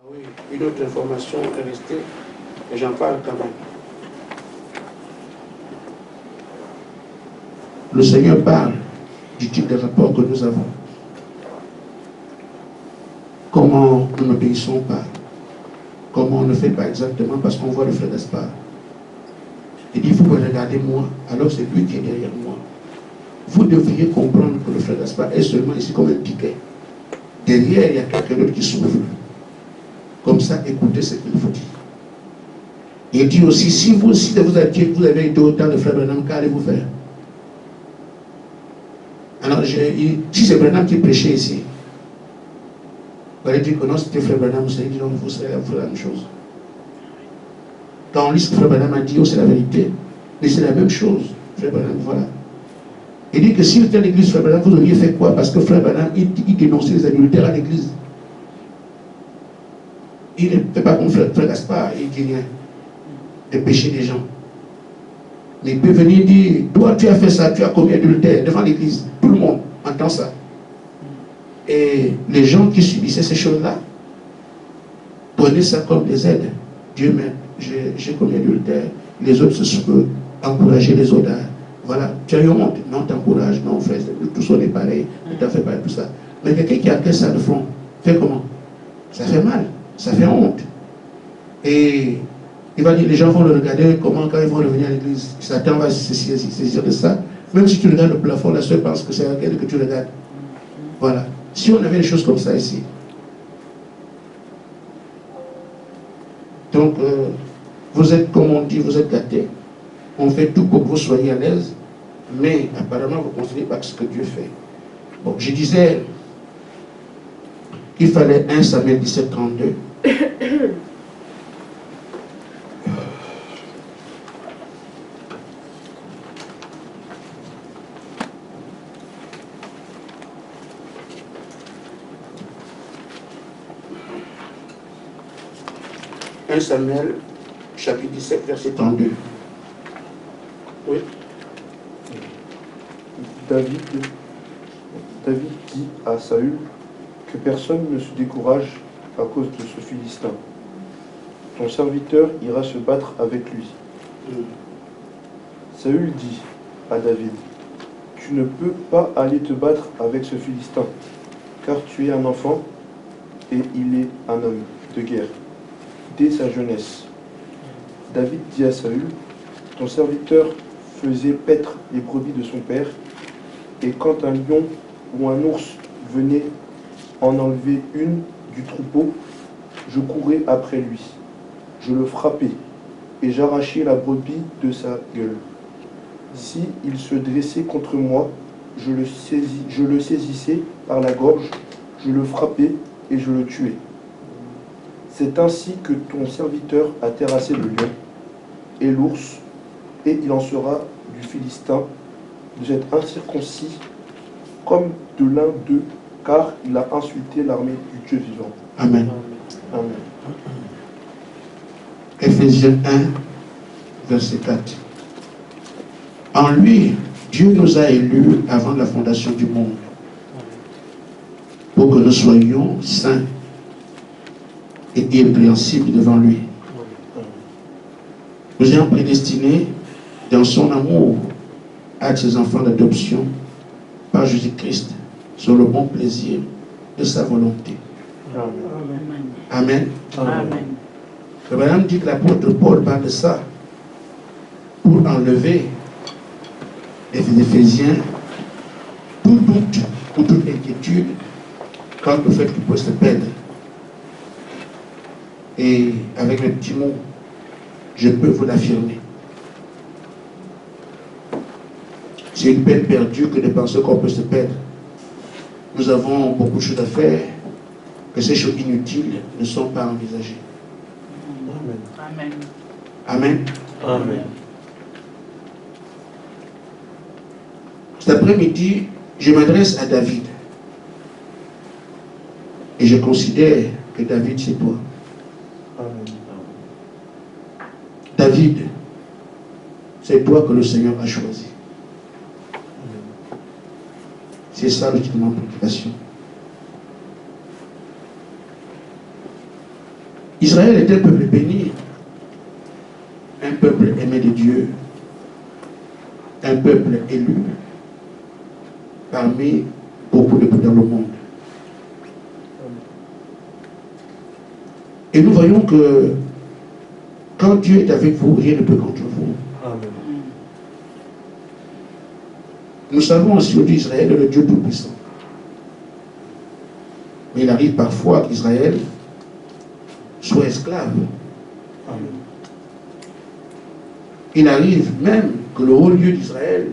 Oui, une autre information est restée, et j'en parle quand même. Le Seigneur parle du type de rapport que nous avons. Comment nous n'obéissons pas. Comment on ne fait pas exactement parce qu'on voit le frère Gaspard. Il dit, vous me regardez moi, alors c'est lui qui est derrière moi. Vous devriez comprendre que le frère Gaspard est seulement ici comme un piquet. Derrière, il y a quelqu'un d'autre qui souffle. Comme ça, écoutez ce qu'il vous dit. Il dit aussi, si vous aussi de vous avez été autant de frère Branham, qu'allez-vous faire? Alors, si c'est Branham qui prêchait ici, vous allez dire que non, c'était frère Branham, vous allez dire non, vous serez la même chose. Quand on lit ce que frère Branham a dit, oh, c'est la vérité. Mais c'est la même chose, frère Branham, voilà. Il dit que s'il était à l'église, frère Branham, vous auriez fait quoi? Parce que frère Branham, il dénonçait les adultères à l'église. Il ne fait pas comme frère Gaspard, il dit rien de pécher des gens. Mais il peut venir dire, toi tu as fait ça, tu as commis adultère devant l'église. Tout le monde entend ça. Et les gens qui subissaient ces choses-là prenaient ça comme des aides. Dieu m'aime, j'ai commis adultère. Les autres se peuvent encourager les autres. Voilà, tu as eu honte. Non, t'encourages, non, frère, tous on est pareil, ne t'en fais pas tout ça. Mais quelqu'un qui a fait ça de front, fait comment? Ça fait mal, ça fait honte. Et il va dire, les gens vont le regarder, comment quand ils vont revenir à l'église, Satan va se saisir de ça. Même si tu regardes le plafond, la soeur pense que c'est laquelle que tu regardes. Voilà. Si on avait des choses comme ça ici. Donc, vous êtes, comme on dit, vous êtes gâtés. On fait tout pour que vous soyez à l'aise, mais apparemment, vous ne considérez pas ce que Dieu fait. Bon, je disais qu'il fallait 1 Samuel 17, 32. 1 Samuel, chapitre 17, verset 32. Oui. David dit à Saül que personne ne se décourage à cause de ce Philistin. Ton serviteur ira se battre avec lui. Saül dit à David, tu ne peux pas aller te battre avec ce Philistin, car tu es un enfant et il est un homme de guerre, dès sa jeunesse. David dit à Saül, ton serviteur faisait paître les brebis de son père, et quand un lion ou un ours venait en enlever une du troupeau, je courais après lui. Je le frappais, et j'arrachais la brebis de sa gueule. Si il se dressait contre moi, je le saisissais par la gorge, je le frappais et je le tuais. C'est ainsi que ton serviteur a terrassé le lion et l'ours, et il en sera du Philistin, de cet incirconcis, comme de l'un d'eux, car il a insulté l'armée du Dieu vivant. Amen. Amen. Éphésiens 1, verset 4. En lui, Dieu nous a élus avant la fondation du monde, pour que nous soyons saints et irrépréhensibles devant lui. Nous ayons prédestinés dans son amour à être ses enfants d'adoption par Jésus-Christ, sur le bon plaisir de sa volonté. Amen. Amen. Le Madame dit que l'apôtre Paul parle de ça pour enlever les Éphésiens tout doute ou toute inquiétude quant au fait qu'ils peuvent se perdre. Et avec le petit mot, je peux vous l'affirmer. C'est une peine perdue que de penser qu'on peut se perdre. Nous avons beaucoup de choses à faire, que ces choses inutiles ne sont pas envisagées. Amen. Amen. Amen. Cet après-midi, je m'adresse à David. Et je considère que David, c'est toi. Amen. David, c'est toi que le Seigneur a choisi. C'est ça le titre de ma prédication. Israël était un peuple béni, un peuple aimé de Dieu, un peuple élu parmi beaucoup de peuples dans le monde. Et nous voyons que quand Dieu est avec vous, rien ne peut contre vous. Amen. Nous savons aussi que Israël est le Dieu tout-puissant. Mais il arrive parfois qu'Israël soit esclave. Amen. Il arrive même que le haut lieu d'Israël,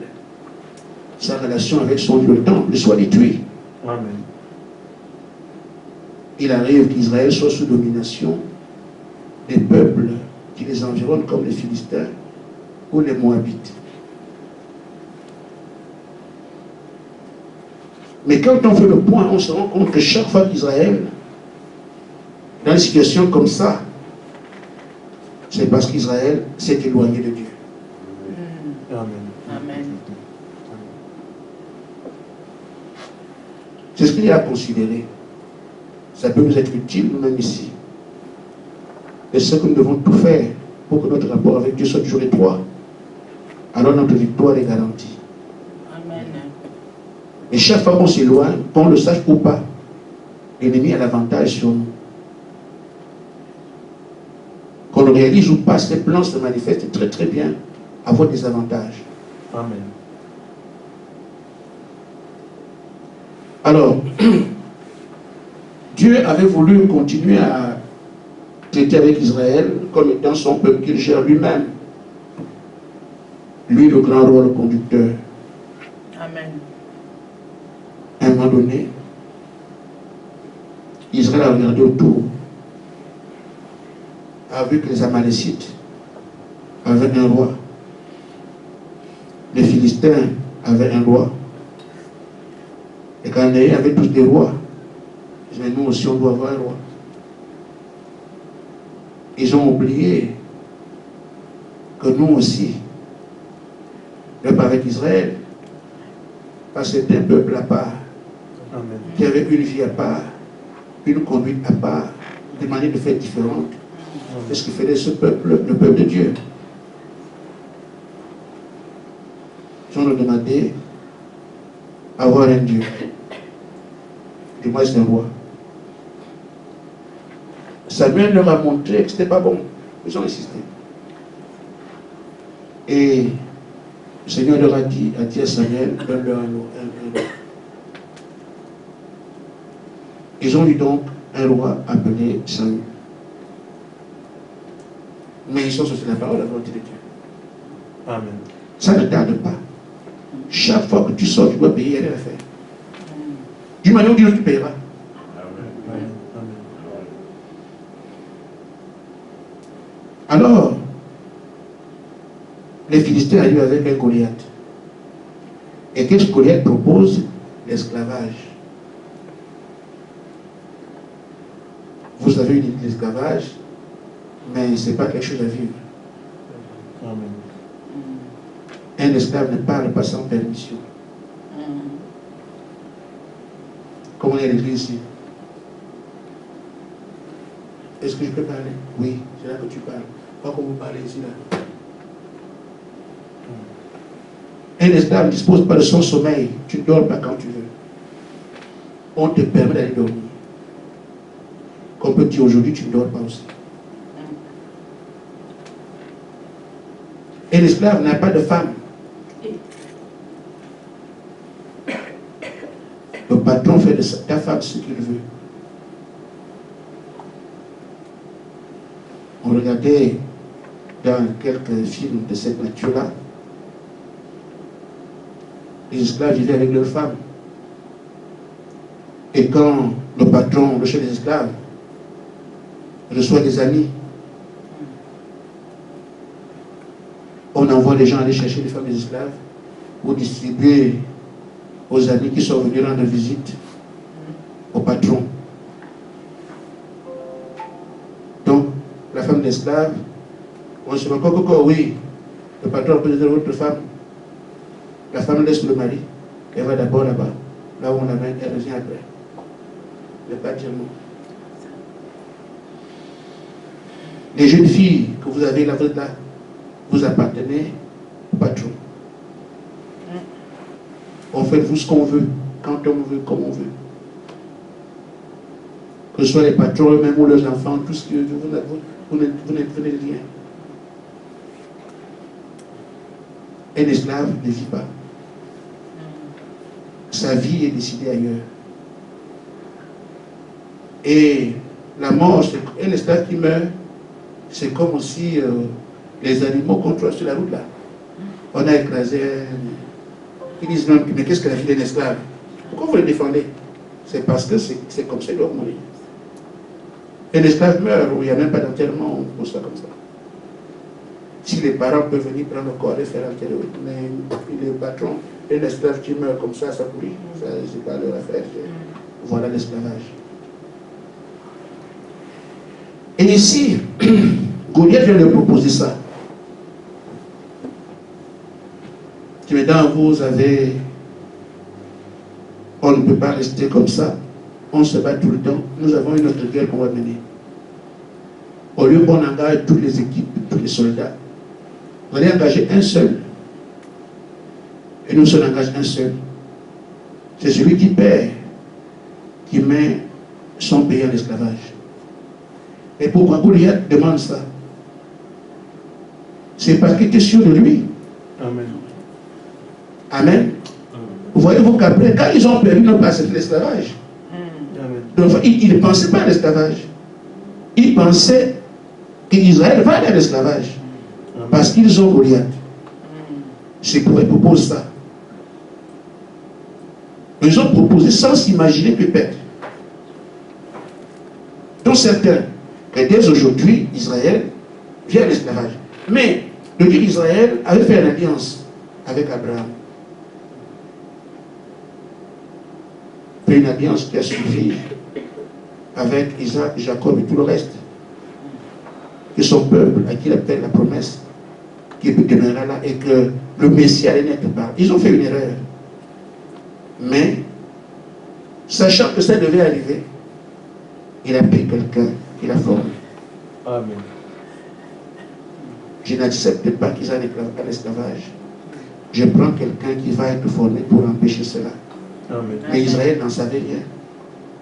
sa relation avec son Dieu, le temple, soit détruit. Amen. Il arrive qu'Israël soit sous domination des peuples qui les environnent comme les Philistins ou les Moabites. Mais quand on fait le point, on se rend compte que chaque fois qu'Israël, dans une situation comme ça, c'est parce qu'Israël s'est éloigné de Dieu. Amen. Amen. C'est ce qu'il y a à considérer. Ça peut nous être utile, nous-mêmes ici. Et c'est ce que nous devons tout faire pour que notre rapport avec Dieu soit toujours étroit. Alors notre victoire est garantie. Amen. Et chaque fois qu'on s'éloigne, qu'on le sache ou pas, l'ennemi a l'avantage sur nous. Qu'on le réalise ou pas, ses plans se manifestent très très bien, avoir des avantages. Amen. Alors, Dieu avait voulu continuer à traiter avec Israël comme étant son peuple qu'il gère lui-même. Lui, le grand roi, le conducteur. Amen. À un moment donné, Israël a regardé autour, a vu que les Amalécites avaient un roi. Les Philistins avaient un roi. Les Cananéens avaient tous des rois. Mais nous aussi, on doit avoir un roi. Ils ont oublié que nous aussi, même avec Israël, parce que c'était un peuple à part, Amen. qui avait une vie à part, une conduite à part, des manières de faire différentes. C'est ce qui faisait ce peuple, le peuple de Dieu. Ils ont demandé à avoir un Dieu. Du moins, c'est un roi. Samuel leur a montré que ce n'était pas bon. Ils ont insisté. Et le Seigneur leur a dit à Samuel, donne-leur un roi. Ils ont eu donc un roi appelé Samuel. Mais ils sont sur la parole, la volonté de Dieu. Amen. Ça ne tarde pas. Chaque fois que tu sors, tu dois payer, elle est à faire. D'une manière ou d'une autre, tu payeras. Amen. Amen. Alors, les Philistins arrivent avec un Goliath. Et qu'est-ce que Goliath propose? L'esclavage. Vous avez une idée de l'esclavage, mais ce n'est pas quelque chose à vivre. Amen. Un esclave ne parle pas sans permission. Comme on est à l'église ici. Est-ce que je peux parler? Oui, c'est là que tu parles. Pas comme vous parlez ici, là. Un esclave ne dispose pas de son sommeil. Tu ne dors pas quand tu veux. On te permet d'aller dormir. Qu'on peut dire aujourd'hui, tu ne dors pas aussi. Un esclave n'a pas de femme. Le patron fait de ta femme ce qu'il veut. On regardait dans quelques films de cette nature-là, les esclaves vivaient avec leurs femmes. Et quand le patron, le chef des esclaves, reçoit des amis, on envoie les gens aller chercher les femmes des esclaves pour distribuer aux amis qui sont venus rendre visite au patron. Donc, la femme d'esclave, on se dit, oui, le patron peut dire à votre femme, la femme laisse le mari, elle va d'abord là-bas, là où on l'amène, elle revient après. Ne pas dire non. Les jeunes filles que vous avez là, vous appartenez au patron. On fait vous ce qu'on veut, quand on veut, comme on veut. Que ce soit les patrons eux-mêmes ou leurs enfants, tout ce que vous n'êtes rien. Un esclave ne vit pas. Sa vie est décidée ailleurs. Et la mort, un esclave qui meurt, c'est comme aussi les animaux qu'on trouve sur la route là. On a écrasé ils disent même, mais qu'est-ce que la vie d'un esclave? Pourquoi vous le défendez? C'est parce que c'est comme ça qu'il doit mourir. Un esclave meurt, où il n'y a même pas d'enterrement, on pose ça comme ça. Si les parents peuvent venir prendre le corps et faire enterrer, mais les patrons, un esclave qui meurt comme ça pourrit. Ça, c'est pas leur affaire. Voilà l'esclavage. Et ici, Goliath vient de proposer ça. Maintenant, vous avez... On ne peut pas rester comme ça. On se bat tout le temps. Nous avons une autre guerre qu'on va mener. Au lieu qu'on engage toutes les équipes, tous les soldats, vous allez engager un seul. Et nous, on engage un seul. C'est celui qui perd, qui met son pays en esclavage. Et pourquoi Goliath demande ça? C'est parce qu'il était sûr de lui. Amen. Amen. Voyez-vous qu'après, quand ils ont perdu, ils n'ont pas accepté l'esclavage. Donc, ils ne pensaient pas à l'esclavage. Ils pensaient qu'Israël va aller à l'esclavage. Parce qu'ils ont Goliath. C'est pourquoi ils proposent ça. Ils ont proposé sans s'imaginer peut-être. Donc certains, que dès aujourd'hui, Israël vient à l'esclavage. Mais le Dieu d'Israël avait fait une alliance avec Abraham. Fait une alliance qui a suivi avec Isaac, Jacob et tout le reste. Et son peuple, à qui il appelle la promesse, qui demeurera là et que le Messie allait naître par. Ils ont fait une erreur. Mais, sachant que ça devait arriver, il a pris quelqu'un qui l'a formé. Amen. Je n'accepte pas qu'ils aient à l'esclavage. Je prends quelqu'un qui va être formé pour empêcher cela. Amen. Mais Israël n'en savait rien.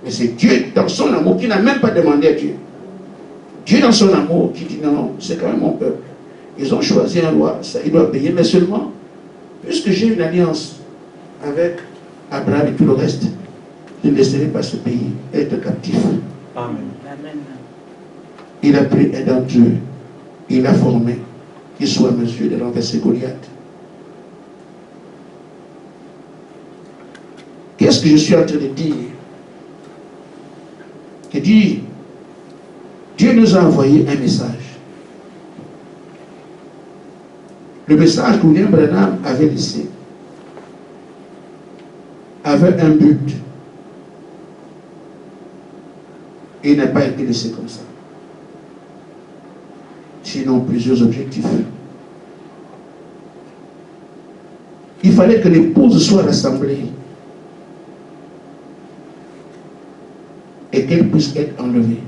Mais c'est Dieu, dans son amour, qui n'a même pas demandé à Dieu. Dieu, dans son amour, qui dit non, c'est quand même mon peuple. Ils ont choisi un roi, ça, il doit payer, mais seulement, puisque j'ai une alliance avec Abraham et tout le reste, je ne laisserai pas ce pays être captif. Amen. Amen. Il a pris un d'entre eux, il l'a formé, qu'il soit à mesure de renverser Goliath. Qu'est-ce que je suis en train de dire? Je dis, Dieu nous a envoyé un message. Le message que William Branham avait laissé avait un but. Et il n'a pas été laissé comme ça. Sinon, plusieurs objectifs. Il fallait que l'épouse soit rassemblée et qu'elle puisse être enlevée.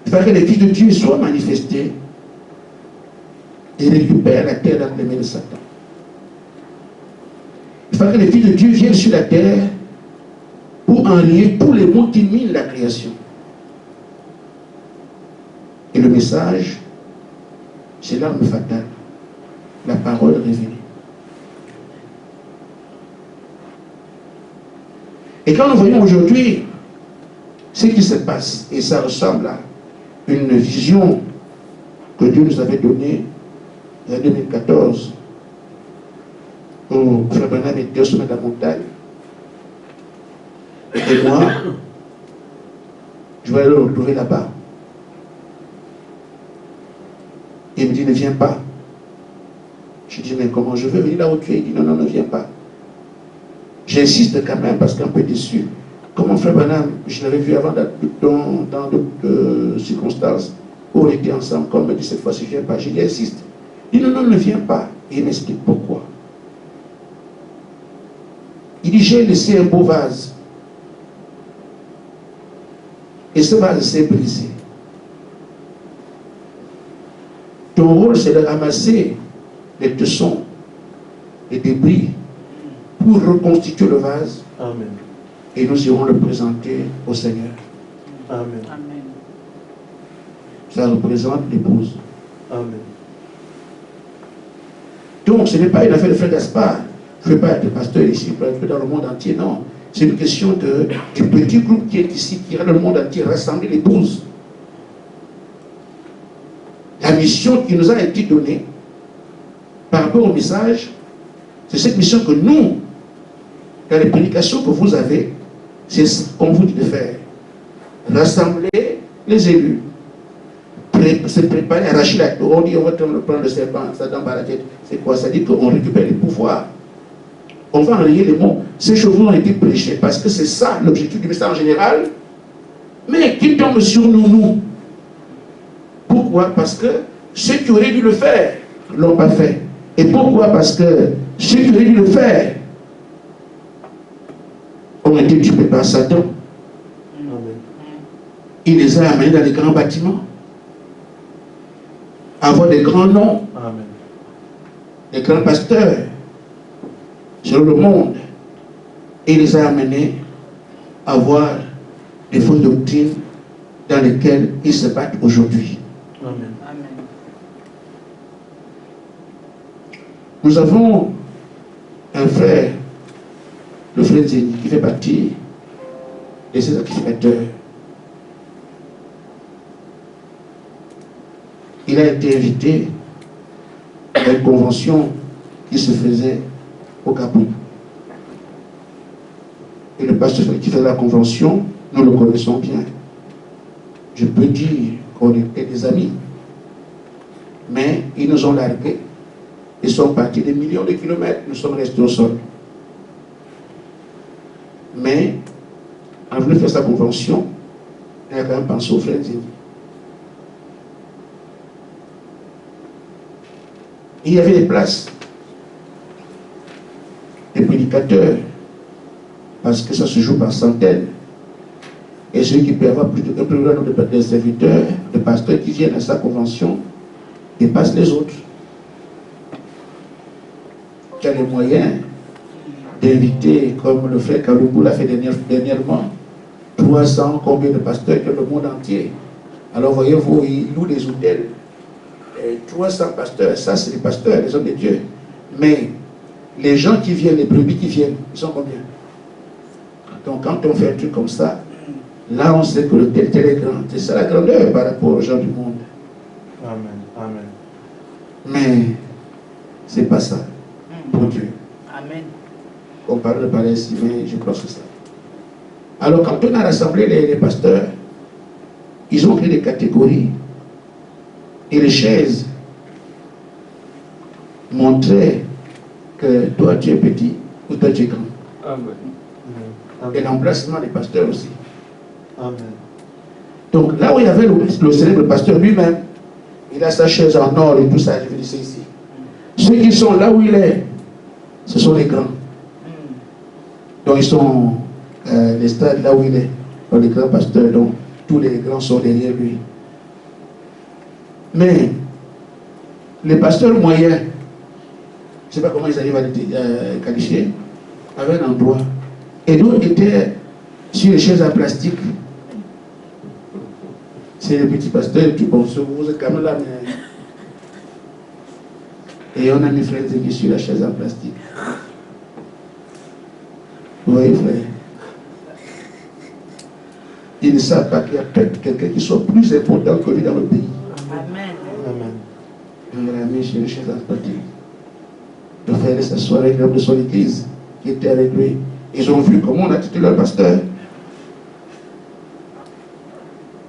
Il fallait que les fils de Dieu soient manifestés et récupèrent la terre dans les mains de Satan. Il fallait que les fils de Dieu viennent sur la terre pour enrayer tous les maux qui minent la création. Et le message, c'est l'arme fatale, la parole révélée. Et quand nous voyons aujourd'hui ce qui se passe, et ça ressemble à une vision que Dieu nous avait donnée en 2014, où Frère Branham était au sommet de la montagne, et moi, je vais le retrouver là-bas. Il me dit, ne viens pas. Je dis, mais comment je veux venir là où tu es? Il dit, non, non, ne viens pas. J'insiste quand même parce qu'un peu déçu. Comme mon frère Branham, je l'avais vu avant dans d'autres circonstances où on était ensemble. Comme il me dit cette fois-ci, je ne viens pas. Je lui insiste. Il dit, non, non, ne viens pas. Et il m'explique pourquoi. Il dit, j'ai laissé un beau vase. Et ce vase s'est brisé. rôle, c'est de ramasser les tessons, les débris, pour reconstituer le vase. Amen. Et nous irons le présenter au Seigneur. Amen. Amen. Ça représente l'épouse. Amen. Donc, ce n'est pas une affaire de frère Gaspard. Je ne veux pas être pasteur ici, je peux être dans le monde entier, non. C'est une question du petit groupe qui est ici, qui est dans le monde entier, rassembler l'épouse. La mission qui nous a été donnée par rapport au message, c'est cette mission que nous, dans les prédications que vous avez, c'est ce qu'on vous dit de faire. Rassembler les élus, se préparer, arracher la tour. On dit on va prendre le serpent, ça donne par la tête. C'est quoi? Ça dit qu'on récupère les pouvoirs. On va enrayer les mots. Ces chevaux ont été prêchés parce que c'est ça l'objectif du message en général. Mais qui tombe sur nous. Pourquoi? Parce que ceux qui auraient dû le faire ne l'ont pas fait. Et pourquoi? Parce que ceux qui auraient dû le faire ont été tués par Satan. Amen. Il les a amenés dans les grands bâtiments, avoir des grands noms, Amen. des grands pasteurs sur le monde. Et il les a amenés à avoir des fausses doctrines dans lesquelles ils se battent aujourd'hui. Amen. Amen. Nous avons un frère, le frère Zéni, qui fait partie de ces sacrificateurs. Il a été invité à une convention qui se faisait au Gabon. Et le pasteur qui fait la convention, nous le connaissons bien. Je peux dire qu'on était des amis. Mais ils nous ont largués. Ils sont partis des millions de kilomètres. Nous sommes restés au sol. Mais, en voulant faire sa convention, il a quand même pensé au frère Zéni. Il y avait des places, des prédicateurs, parce que ça se joue par centaines. Et celui qui peut avoir plus de nombre de serviteurs, de pasteurs qui viennent à sa convention, dépasse les autres. Qui a les moyens d'inviter, comme le frère Kaloubou l'a fait dernièrement, 300 combien de pasteurs dans le monde entier. Alors voyez-vous, ils louent des hôtels. 300 pasteurs, ça c'est les pasteurs, les hommes de Dieu. Mais les gens qui viennent, les brebis qui viennent, ils sont combien? Donc quand on fait un truc comme ça, là on sait que le tel est grand. C'est ça la grandeur par rapport aux gens du monde. Amen. Amen. Mais c'est pas ça pour Dieu. Amen. On parle de parler ici, mais je pense que ça. Alors quand on a rassemblé les pasteurs, ils ont créé des catégories. Et les chaises montraient que toi tu es petit ou toi tu es grand. Amen. Et l'emplacement des pasteurs aussi. Amen. Donc là où il y avait le célèbre pasteur lui-même, il a sa chaise en or et tout ça, je vais dire ici. Ceux qui sont là où il est, ce sont les grands. Donc ils sont les stades là où il est, donc les grands pasteurs, donc tous les grands sont derrière lui. Mais les pasteurs moyens, je ne sais pas comment ils arrivent à les qualifier, avaient un endroit. Et d'autres étaient sur les chaises en plastique. C'est les petits pasteurs, tout bon, vous êtes quand même là, mais... Et on a mis frère Zéni sur la chaise en plastique. Vous voyez, frère? Ils ne savent pas qu'il y a peut-être quelqu'un qui soit plus important que lui dans le pays. Amen. Amen. On l'a mis sur les chaises en plastique. Le frère allait s'asseoir avec l'homme de son église qui était avec lui. Ils ont vu comment on a traité leur pasteur.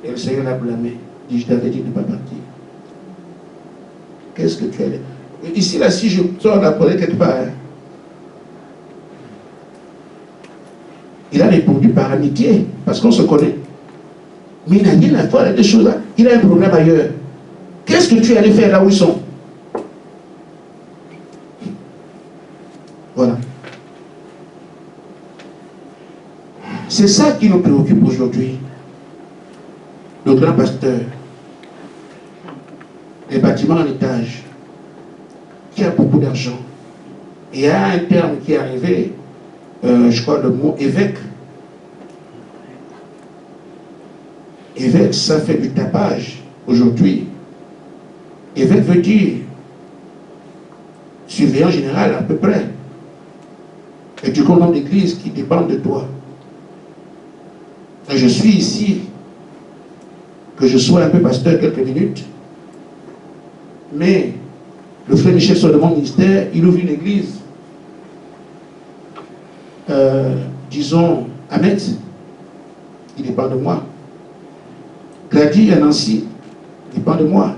Et le Seigneur l'a blâmé. Il dit, je t'avais dit de ne pas partir. Qu'est-ce que tu allais... Ici, là, si je sors la parole quelque part, hein, il a répondu par amitié, parce qu'on se connaît. Mais il n'a rien à voir avec des choses là. Il a un problème ailleurs. Qu'est-ce que tu allais faire là où ils sont? Voilà. C'est ça qui nous préoccupe aujourd'hui. Le grand pasteur, les bâtiments en étage, qui a beaucoup d'argent. Et il y a un terme qui est arrivé, je crois le mot évêque. Évêque, ça fait du tapage aujourd'hui. Évêque veut dire surveillant général à peu près. Et du coup, nombre d'églises qui dépendent de toi. Et je suis ici, que je sois un peu pasteur quelques minutes, mais le frère Michel sur mon ministère, il ouvre une église, disons, à Metz, il dépend de moi. Gladys à Nancy, il dépend de moi.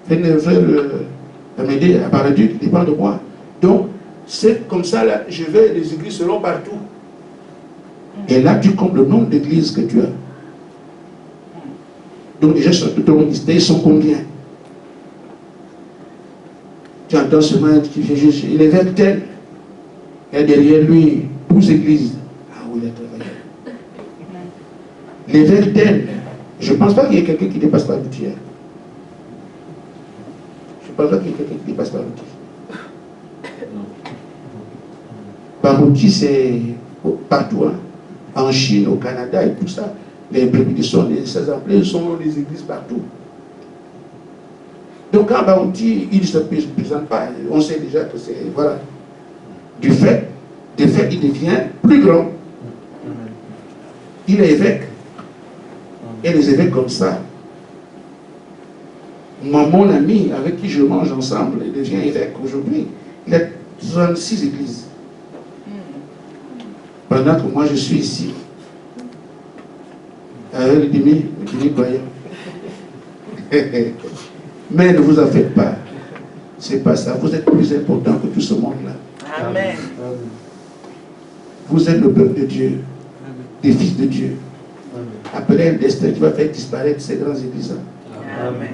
Frère Amédée à Baraduc, il dépend de moi. Donc, c'est comme ça, là, je vais, les églises seront partout. Et là, tu comptes le nombre d'églises que tu as. Donc, déjà, sur tout ton ministère, ils sont combien? Tu entends ce matin, il est vers tel. Et derrière lui, 12 églises. Ah oui, il a travaillé. L'évêque tel. Je ne pense pas qu'il y ait quelqu'un qui dépasse par l'outil. Je ne pense pas qu'il y ait quelqu'un qui dépasse par l'outil. Barouti, c'est partout, hein. En Chine, au Canada et tout ça. Les prédications, les assemblées sont les églises partout. Donc quand Barouti, il ne se présente pas, on sait déjà que c'est, voilà. Du fait, il devient plus grand. Il est évêque. Et les évêques comme ça. Moi, mon ami avec qui je mange ensemble, il devient évêque aujourd'hui. Il a 66 églises. Pendant que moi je suis ici, avec le demi-croyant. Mais ne vous en faites pas. C'est pas ça. Vous êtes plus important que tout ce monde-là. Amen. Vous êtes le peuple de Dieu, des fils de Dieu. Appelez un destin qui va faire disparaître ces grandes églises. Amen.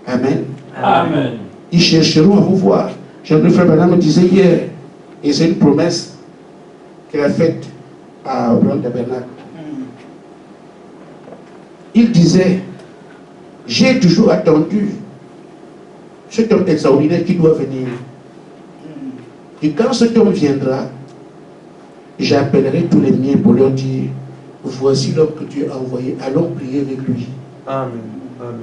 Amen. Amen. Ils chercheront à vous voir. Jean-Claude Frère Branham me disait hier, et c'est une promesse qu'il a faite à Abraham Tabernacle. Il disait, j'ai toujours attendu cet homme extraordinaire qui doit venir. Et quand cet homme viendra, j'appellerai tous les miens pour leur dire, voici l'homme que Dieu a envoyé, allons prier avec lui. Amen. Amen.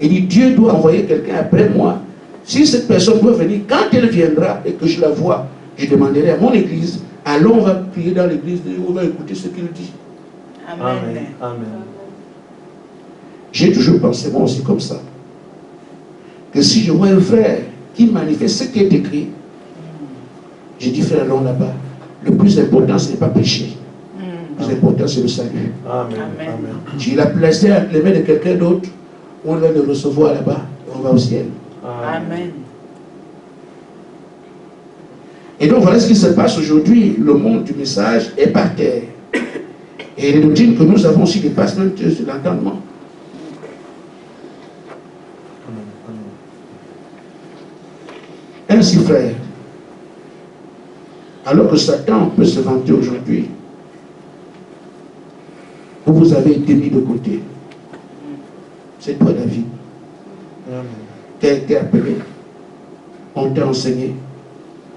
Il dit, Dieu doit envoyer quelqu'un après moi. Si cette personne doit venir, quand elle viendra et que je la vois, je demanderai à mon église, allons, on va prier dans l'église, on va écouter ce qu'il dit. Amen. Amen. J'ai toujours pensé, moi aussi, comme ça. Que si je vois un frère qui manifeste ce qui est écrit, j'ai dit, frère, allons là-bas. Le plus important, ce n'est pas pécher. Le plus important, c'est le salut. Amen. Amen. S'il a placé entre les mains de quelqu'un d'autre, on va le recevoir là-bas et on va au ciel. Amen. Et donc voilà ce qui se passe aujourd'hui. Le monde du message est par terre. Et les doctrines que nous avons aussi dépassent même l'entendement. Ainsi, frère, alors que Satan peut se vanter aujourd'hui, vous avez été mis de côté. C'est toi, David. Tu as été appelé. On t'a enseigné.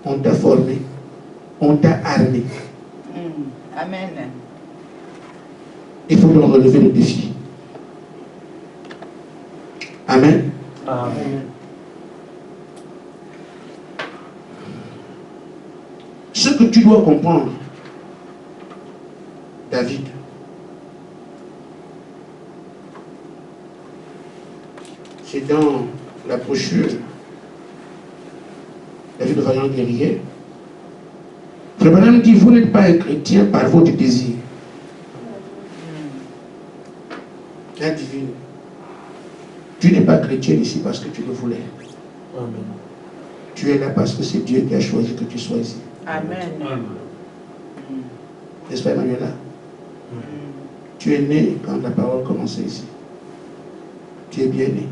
On t'a formé. On t'a armé. Amen. Il faut donc relever le défi. Amen. Amen. Ce que tu dois comprendre, David, c'est dans la brochure David Vaillant Guerrier. Le bonhomme dit, vous n'êtes pas un chrétien par votre désir. Indivine. Tu n'es pas chrétien ici parce que tu le voulais. Amen. Tu es là parce que c'est Dieu qui a choisi que tu sois ici. Amen. N'est-ce pas, Emmanuela? Tu es né quand la parole commençait ici. Tu es bien né.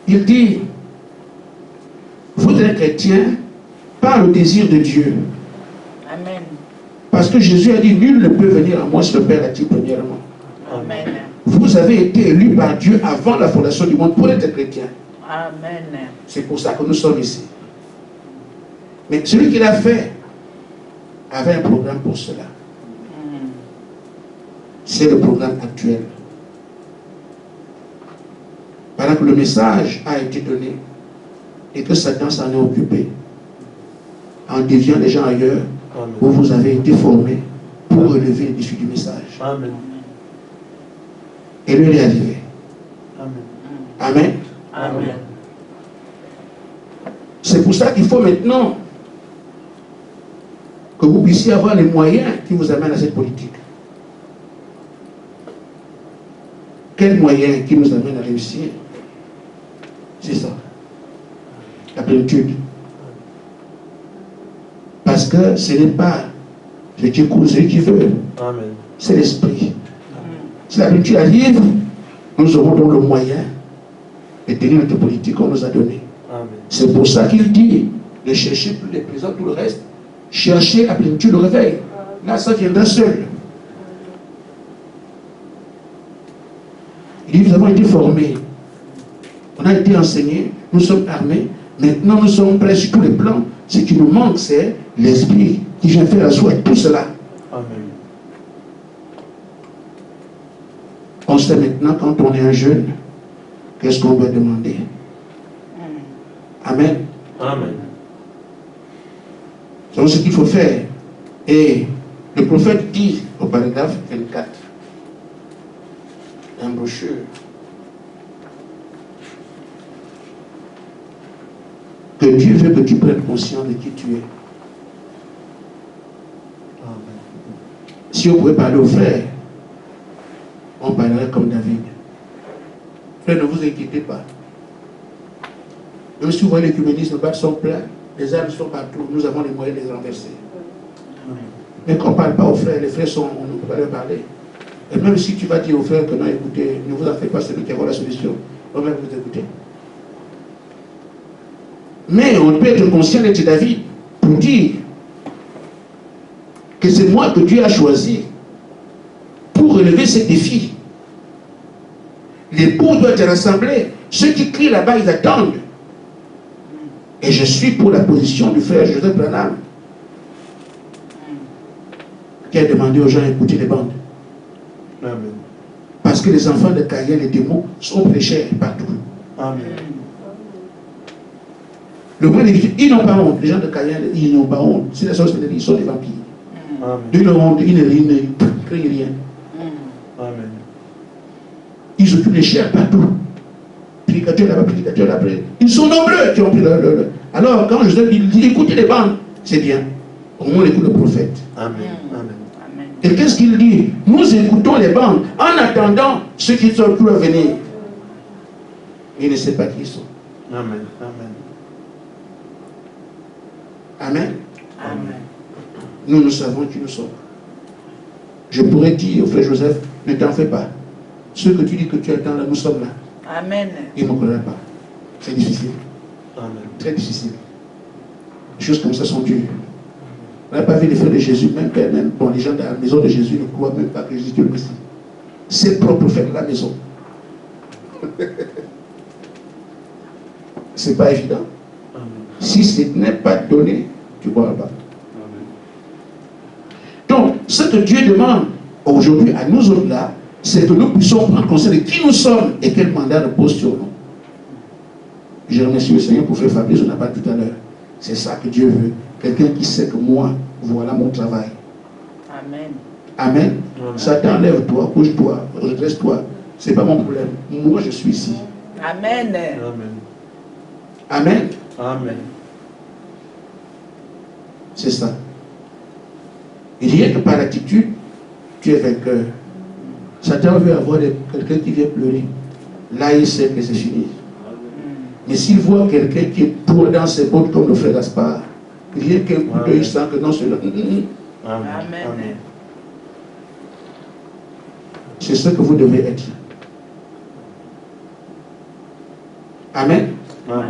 Il dit, vous êtes chrétien par le désir de Dieu. Amen. Pas Parce que Jésus a dit, nul ne peut venir à moi si le Père l'a dit premièrement. Amen. Vous avez été élus par Dieu avant la fondation du monde pour être chrétien. Amen. C'est pour ça que nous sommes ici. Mais celui qui l'a fait avait un programme pour cela. C'est le programme actuel. Pendant que le message a été donné et que Satan s'en est occupé, en déviant les gens ailleurs, Amen. où vous avez été formés pour relever les défis du message. Amen. Et lui est arrivé. Amen. Amen. Amen. C'est pour ça qu'il faut maintenant que vous puissiez avoir les moyens qui vous amènent à cette politique. Quels moyens qui nous amènent à réussir? C'est ça. La plénitude. Parce que ce n'est pas je dis celui qui veut. Amen. C'est l'esprit. Si la plénitude arrive, nous aurons donc le moyen de tenir notre politique qu'on nous a donnée. Amen. C'est pour ça qu'il dit ne cherchez plus les présents, tout le reste. Cherchez la plénitude, le réveil. Là, ça viendra seul. Il dit, nous avons été formés. On a été enseignés, nous sommes armés. Maintenant, nous sommes prêts sur tous les plans. Ce qui nous manque, c'est l'esprit qui vient faire asseoir tout cela. Amen. On sait maintenant, quand on est un jeune, qu'est-ce qu'on doit demander. Amen. Amen. C'est ce qu'il faut faire. Et le prophète dit au paragraphe 24, un brochure, que Dieu veut que tu prennes conscience de qui tu es. Amen. Si on pouvait parler aux frères, on parlerait comme David. Frères, ne vous inquiétez pas. Même si vous voyez l'écuménisme battre son plein, les armes sont partout, nous avons les moyens de les renverser. Mais qu'on ne parle pas aux frères, les frères sont, on ne peut pas leur parler. Et même si tu vas dire aux frères que non, écoutez, ne vous en faites pas, c'est lui qui a la solution, on va vous écouter. Mais on peut être conscient d'être David pour dire que c'est moi que Dieu a choisi pour relever ces défis. Les bouts doivent être rassemblés. Ceux qui crient là-bas, ils attendent. Et je suis pour la position du frère Joseph Branham, qui a demandé aux gens d'écouter les bandes. Amen. Parce que les enfants de Caïn, les démons, sont prêchés partout. Amen. Le moins des ils n'ont pas honte. Les gens de Caïn, ils n'ont pas honte. C'est les sorciers, ils sont des vampires. Amen. Ils n'ont honte, ils ne crient rien. Amen. Ils occupent les chairs partout. Prédicateur là-bas, prédicateur là-bas. Ils sont nombreux qui ont pris le. Alors, quand je dis écoutez les bandes, c'est bien. Au moins, on écoute le prophète. Amen. Amen. Amen. Et qu'est-ce qu'il dit? Nous écoutons les bandes en attendant ceux qui sont plus à venir. Il ne sait pas qui ils sont. Amen. Amen. Amen. Amen. Nous savons qui nous sommes. Je pourrais dire au frère Joseph, ne t'en fais pas. Ce que tu dis que tu attends là, nous sommes là. Amen. Il ne me connaît pas. C'est difficile. Amen. Très difficile. Les choses comme ça sont dures. On n'a pas vu les frères de Jésus, même bon, les gens de la maison de Jésus ne croient même pas que Jésus est le Messie. Ses propres frères de la maison. C'est pas évident. Amen. Si ce n'est pas donné, tu ne croiras pas. Donc, ce que Dieu demande aujourd'hui à nous autres là, c'est que nous puissions prendre conscience de qui nous sommes et quel mandat repose sur nous. Je remercie le Seigneur pour faire Fabrice, on n'a pas tout à l'heure. C'est ça que Dieu veut. Quelqu'un qui sait que moi, voilà mon travail. Amen. Amen. Amen. Satan, lève-toi, couche-toi, redresse-toi. Ce n'est pas mon problème. Moi, je suis ici. Amen. Amen. Amen. Amen. C'est ça. Il dit que par l'attitude, tu es vainqueur. Satan veut avoir quelqu'un qui vient pleurer. Là, il sait que c'est fini. Mais s'il voit quelqu'un qui est pour dans ses bottes comme le frère Gaspard, rien qu'un coup d'œil, il sent que non, c'est là. Amen. Amen. C'est ce que vous devez être. Amen. Amen.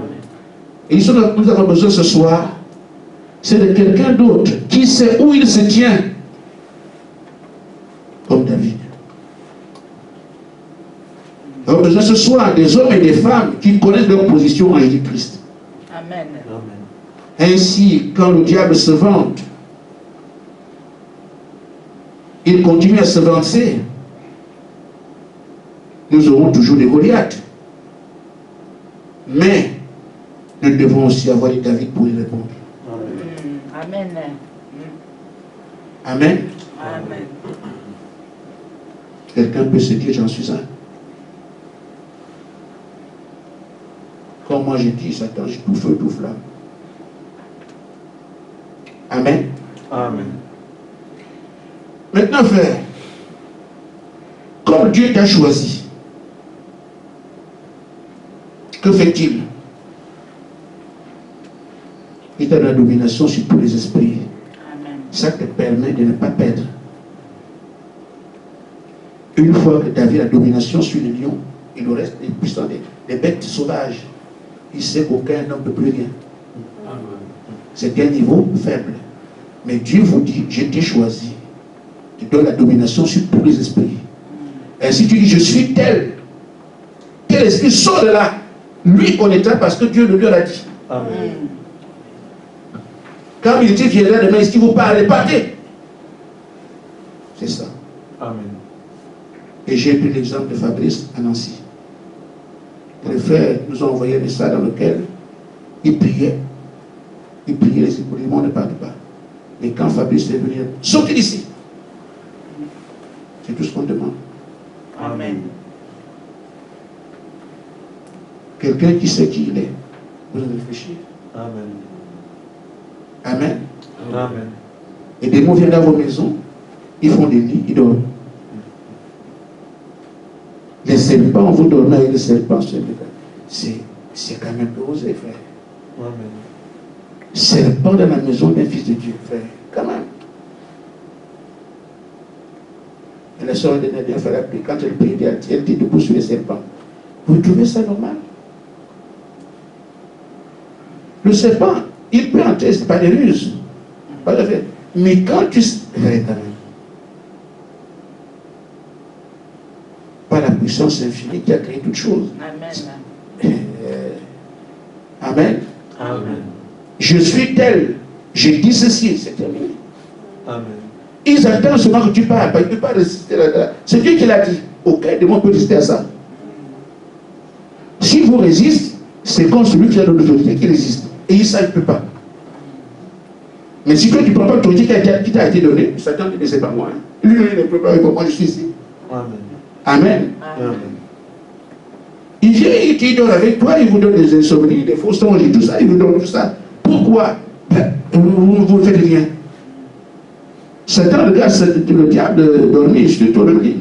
Et ce que nous avons besoin ce soir, c'est de quelqu'un d'autre qui sait où il se tient ce soit des hommes et des femmes qui connaissent leur position en Jésus-Christ. Amen. Ainsi, quand le diable se vante, il continue à se vanter. Nous aurons toujours des Goliaths. Mais nous devons aussi avoir des David pour y répondre. Amen. Amen. Amen. Quelqu'un peut se dire, j'en suis un. Comme moi j'ai dit, Satan, j'ai tout feu, tout flamme. Amen. Amen. Maintenant, frère, comme Dieu t'a choisi, que fait-il? Il t'a donné la domination sur tous les esprits. Amen. Ça te permet de ne pas perdre. Une fois que David a la domination sur les lions et le reste des puissants, des bêtes sauvages, il sait qu'aucun homme ne peut plus rien. C'est un niveau faible. Mais Dieu vous dit, je t'ai choisi. Tu donnes la domination sur tous les esprits. Et si tu dis, je suis tel esprit sort de là, lui connaîtra parce que Dieu le lui a dit. Amen. Quand il dit, viendra demain, est-ce qu'il vous parle? Partez. C'est ça. Amen. Et j'ai pris l'exemple de Fabrice à Nancy. Les frères nous ont envoyé un message dans lequel ils priaient. Ils priaient, les éboulements ne partent pas. Et quand Fabrice est venu, sortez d'ici. C'est tout ce qu'on demande. Amen. Quelqu'un qui sait qui il est, vous allez réfléchir. Amen. Amen. Amen. Et des mots viennent dans vos maisons, ils font des lits, ils dorment. Les serpents, vous dormez avec les serpents, c'est quand même osé, frère. Amen. Serpent dans la maison d'un fils de Dieu, frère, quand même. Et la soeur de Nadia fait la prière, quand elle prie, elle dit debout sur les serpents. Vous trouvez ça normal? Le serpent, il peut entrer, c'est pas des ruses. Pas de fait. Mais quand tu... Par la puissance infinie qui a créé toutes choses. Amen. Amen. Amen. Je suis tel. J'ai dit ceci, c'est terminé. Amen. Ils attendent seulement que tu parles. Ils ne peuvent pas résister là. C'est Dieu qui l'a dit. Aucun démon peut résister à ça. Si vous résistez, c'est comme celui qui a l'autorité qui résiste. Et ça, il ne peut pas. Mais si toi, tu ne prends pas l'autorité qui t'a été donnée, Satan ne dit, c'est pas moi. Lui, il ne peut pas, moi, je suis ici. Amen. Amen. Amen. Il vient, il dort avec toi, il vous donne des insomnies, des fausses songes et tout ça, il vous donne tout ça. Pourquoi? Vous ne faites rien. Satan regarde le diable dormir sur toi le lit.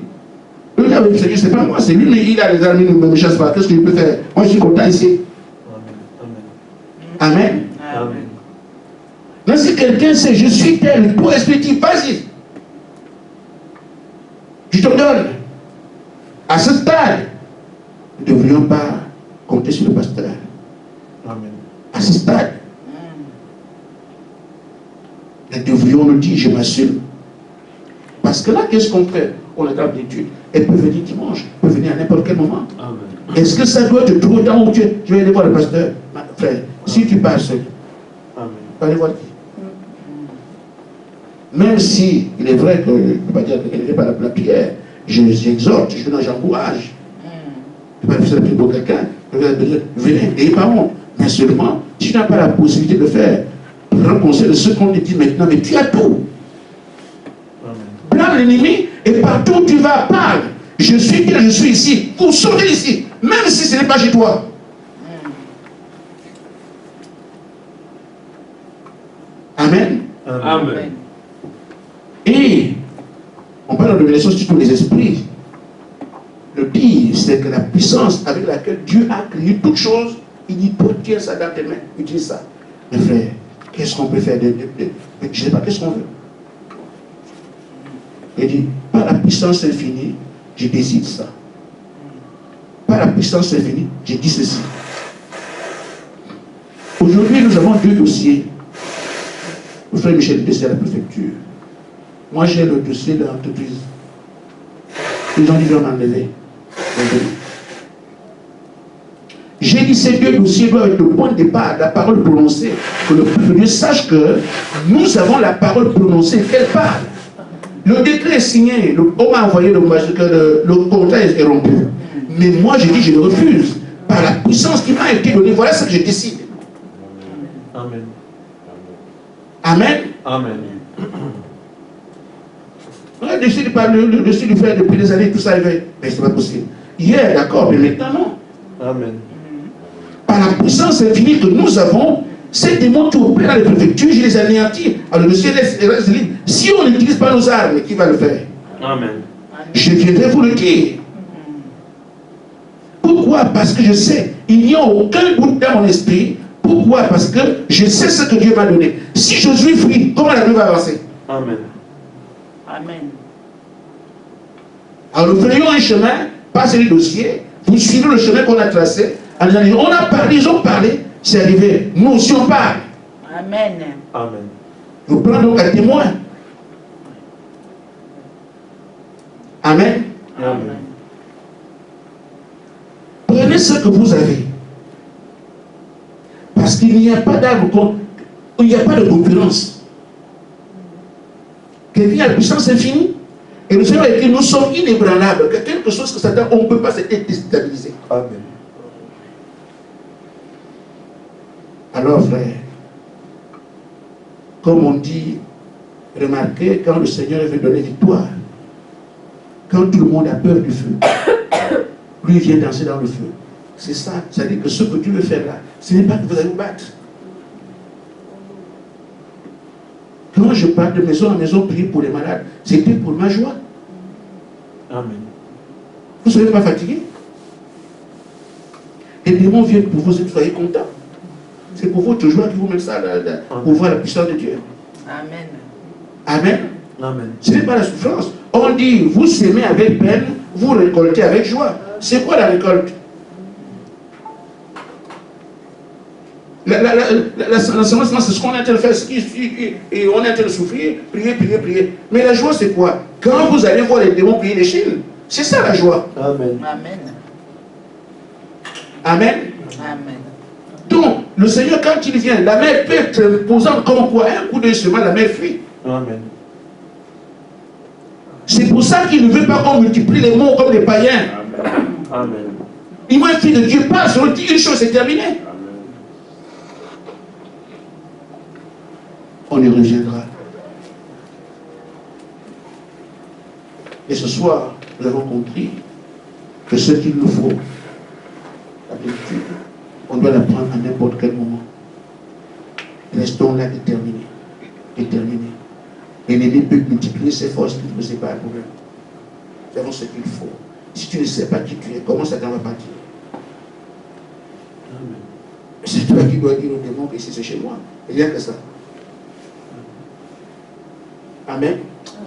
Le diable, c'est pas moi, c'est lui, mais il a les armes, il ne me chasse pas. Qu'est-ce qu'il peut faire? Moi, je suis content ici. Amen. Amen. Amen. Mais si quelqu'un sait, je suis tel, pour expliquer, vas-y. Je te donne. À ce stade, nous ne devrions pas compter sur le pasteur. Amen. À ce stade, nous devrions nous dire, je m'assume. Parce que là, qu'est-ce qu'on fait? On est table d'études. Elle peut venir dimanche, elle peut venir à n'importe quel moment. Amen. Est-ce que ça doit être trop temps où tu vas aller voir le pasteur? Frère, si tu pars seul, Amen. tu vas aller voir qui? Même si il est vrai que je ne peux pas dire qu'elle n'est pas la prière, j'exhorte, j'encourage. Je ne peux pas faire la prière pour quelqu'un. Venez, n'ayez pas honte. Mais seulement, si tu n'as pas la possibilité de faire, prends conseil de ce qu'on te dit maintenant, mais tu as tout. Blâme l'ennemi et partout où tu vas, parle. Je suis tel, je suis ici. Vous sortez d'ici, même si ce n'est pas chez toi. Amen. Amen. Et on parle de domination sur tous les esprits. Le pire, c'est que la puissance avec laquelle Dieu a créé toutes choses, il dit, toi, tiens ça dans tes mains, utilise ça. Mais frère, qu'est-ce qu'on peut faire je ne sais pas, qu'est-ce qu'on veut? Il dit, par la puissance infinie, je décide ça. Par la puissance infinie, je dis ceci. Aujourd'hui, nous avons deux dossiers. Le frère Michel, le dossier à la préfecture. Moi, j'ai le dossier de l'entreprise. Ils ont dit, on m'enlever. J'ai dit, ces deux dossiers doivent être le point de départ, la parole prononcée, que le peuple de Dieu sache que nous avons la parole prononcée, qu'elle parle. Le décret est signé, on m'a envoyé le contrat est rompu. Mais moi, je dis, je le refuse. Par la puissance qui m'a été donnée, voilà ce que je décide. Amen. Amen. Amen. On a décidé de parler, le dessus du faire depuis des années, tout ça arrivait. Mais c'est pas possible. Hier, d'accord, mais maintenant, non. Amen. Par la puissance infinie que nous avons, ces démons qui opèrent dans les préfectures, je les anéantis. Alors le ciel reste libre. Si on n'utilise pas nos armes, qui va le faire? Amen. Je viendrai vous le dire. Pourquoi? Parce que je sais, il n'y a aucun doute dans mon esprit. Pourquoi? Parce que je sais ce que Dieu m'a donné. Si Josué fuit, comment la vie va avancer? Amen. Amen. Alors nous ferions un chemin, passez les dossiers, vous suivez le chemin qu'on a tracé, en disant, on a parlé, ils ont parlé, c'est arrivé. Nous aussi on parle. Amen. Amen. Nous prenons donc un témoin. Amen. Amen. Prenez ce que vous avez. Parce qu'il n'y a pas d'arme, il n'y a pas de concurrence. Quelqu'un a la puissance infinie. Et le Seigneur a écrit, nous sommes inébranlables. Que quelque chose que Satan, on ne peut pas se déstabiliser. Amen. Alors, frère, comme on dit, remarquez, quand le Seigneur veut donner victoire, quand tout le monde a peur du feu, lui vient danser dans le feu. C'est ça. C'est-à-dire que ce que Dieu veut faire là, ce n'est pas que vous allez vous battre. Quand je parle de maison en maison, prier pour les malades, c'était pour ma joie. Amen. Vous ne serez pas fatigué. Les démons viennent pour vous, soyez contents. C'est pour votre joie qui vous met ça là, pour voir la puissance de Dieu. Amen. Amen. Amen. Ce n'est pas la souffrance. On dit, vous semez avec peine, vous récoltez avec joie. C'est quoi la récolte? La semence, c'est ce qu'on est en train de faire, et on est en train de souffrir, prier, prier, prier. Mais la joie, c'est quoi? Quand vous allez voir les démons prier les Chines, c'est ça la joie. Amen. Amen. Amen. Amen. Donc, le Seigneur, quand il vient, la mer peut être posante comme quoi, un coup de chemin, la mer fuit. Amen. C'est pour ça qu'il ne veut pas qu'on multiplie les mots comme des païens. Amen. Il m'a dit de Dieu passe, on dit une chose, c'est terminé. On y reviendra. Et ce soir, nous avons compris que ce qu'il nous faut, la lecture, on doit la prendre à n'importe quel moment. Restons là déterminés. Déterminés. L'ennemi peut multiplier ses forces, mais ce n'est pas un problème. Nous avons ce qu'il faut. Si tu ne sais pas qui tu es, comment Satan va partir? C'est toi qui dois dire au démon que c'est chez moi. Il n'y a que ça. Amen.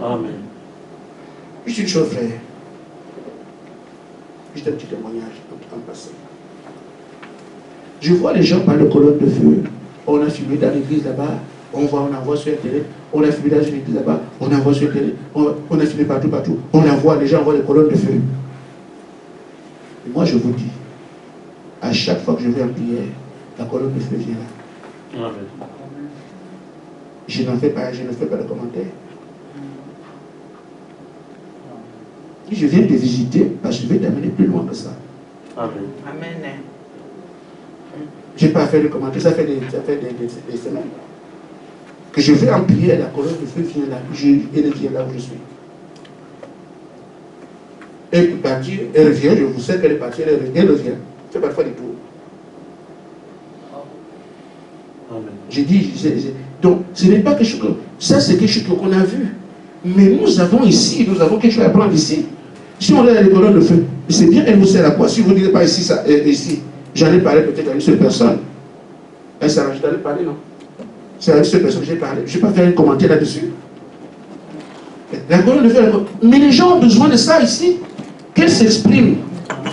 Amen. Juste une chose, frère. Juste un petit témoignage en passant. Je vois les gens par le colonne de feu. On a filmé dans l'église là-bas. On envoie sur Internet. On a filmé dans une église là-bas. On envoie sur Internet. On a filmé partout, partout. On envoie, les gens envoient les colonnes de feu. Et moi, je vous dis, à chaque fois que je vais en prière, la colonne de feu vient là. Amen. Je ne fais pas de commentaires. Je viens te visiter parce que je vais t'amener plus loin que ça. Amen. Amen. Je n'ai pas fait de commentaires, ça fait des semaines. Que je vais en prière, la colonne de feu vient là, elle vient là où je suis. Elle peut partir, elle revient, je vous sais qu'elle est partie, elle revient. C'est parfois des tours. Amen. J'ai dit, donc ce n'est pas quelque chose que, ça c'est quelque chose qu'on a vu. Mais nous avons ici, nous avons quelque chose à prendre ici. Si on regarde les colonnes de feu, c'est bien, elle vous sert à quoi? Si vous ne dites pas ici, ça, ici, j'en ai parlé peut-être à une seule personne. Elle s'arrange d'aller parler, non? C'est à une seule personne que j'ai parlé. Je ne vais pas faire un commentaire là-dessus. La colonne de feu, mais les gens ont besoin de ça ici. Qu'elle s'exprime.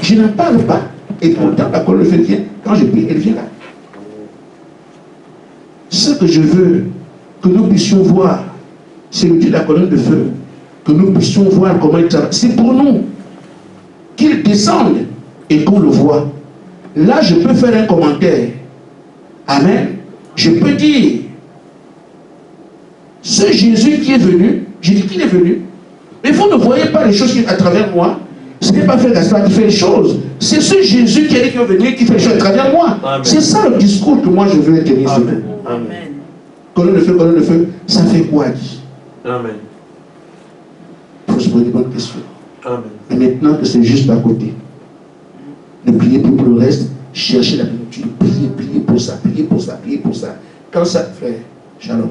Je n'en parle pas. Et pourtant, la colonne de feu vient. Quand je prie, elle vient là. Ce que je veux que nous puissions voir, c'est le Dieu de la colonne de feu. Que nous puissions voir comment il travaille. C'est pour nous qu'il descende et qu'on le voit. là, je peux faire un commentaire. Amen. Je peux dire, ce Jésus qui est venu, j'ai dit qu'il est venu, mais vous ne voyez pas les choses à travers moi. Ce n'est pas Frère Gaspard qui fait les choses. C'est ce Jésus qui est venu qui fait les choses à travers moi. C'est ça le discours que moi je veux tenir sur vous. Amen. Colonne de feu, ça fait quoi dit? Amen. Il faut se poser des bonnes questions. Amen. Mais maintenant que c'est juste à côté, ne priez plus pour le reste, cherchez la plénitude, priez pour ça, priez pour ça, priez pour ça. Quand ça, frère, shalom.